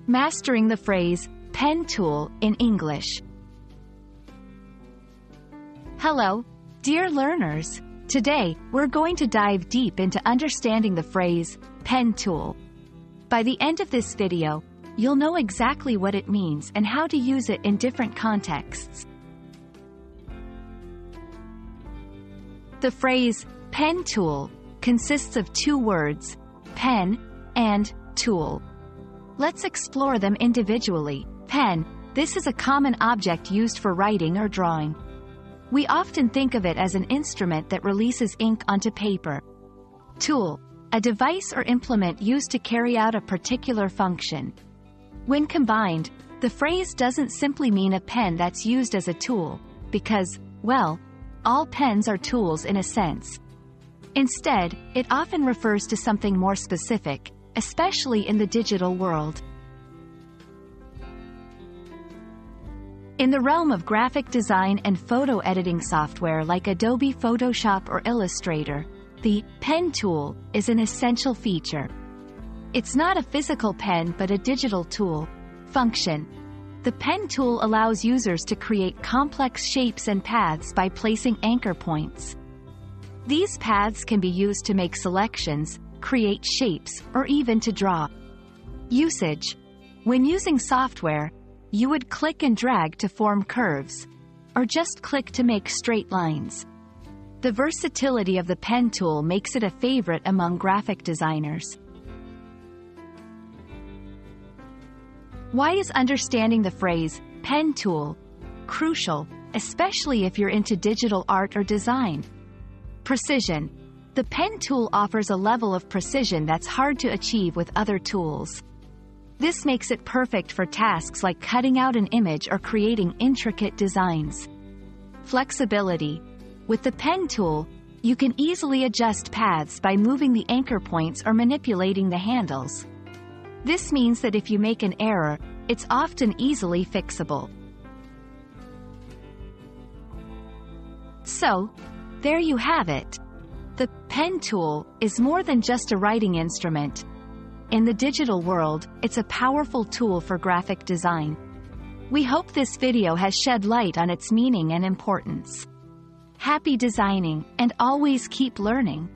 Mastering the phrase, pen tool, in English. Hello, dear learners. Today, we're going to dive deep into understanding the phrase, pen tool. By the end of this video, you'll know exactly what it means and how to use it in different contexts. The phrase, pen tool, consists of two words, pen and tool. Let's explore them individually. Pen, this is a common object used for writing or drawing. We often think of it as an instrument that releases ink onto paper. Tool, a device or implement used to carry out a particular function. When combined, the phrase doesn't simply mean a pen that's used as a tool, because, well, all pens are tools in a sense. Instead, it often refers to something more specific, especially in the digital world. In the realm of graphic design and photo editing software like Adobe Photoshop or Illustrator, the pen tool is an essential feature. It's not a physical pen but a digital tool. Function. The pen tool allows users to create complex shapes and paths by placing anchor points. These paths can be used to make selections, create shapes, or even to draw. Usage. When using software, you would click and drag to form curves, or just click to make straight lines. The versatility of the pen tool makes it a favorite among graphic designers. Why is understanding the phrase, pen tool, crucial, especially if you're into digital art or design? Precision. The pen tool offers a level of precision that's hard to achieve with other tools. This makes it perfect for tasks like cutting out an image or creating intricate designs. Flexibility. With the pen tool, you can easily adjust paths by moving the anchor points or manipulating the handles. This means that if you make an error, it's often easily fixable. So, there you have it. The pen tool is more than just a writing instrument. In the digital world, it's a powerful tool for graphic design. We hope this video has shed light on its meaning and importance. Happy designing, and always keep learning.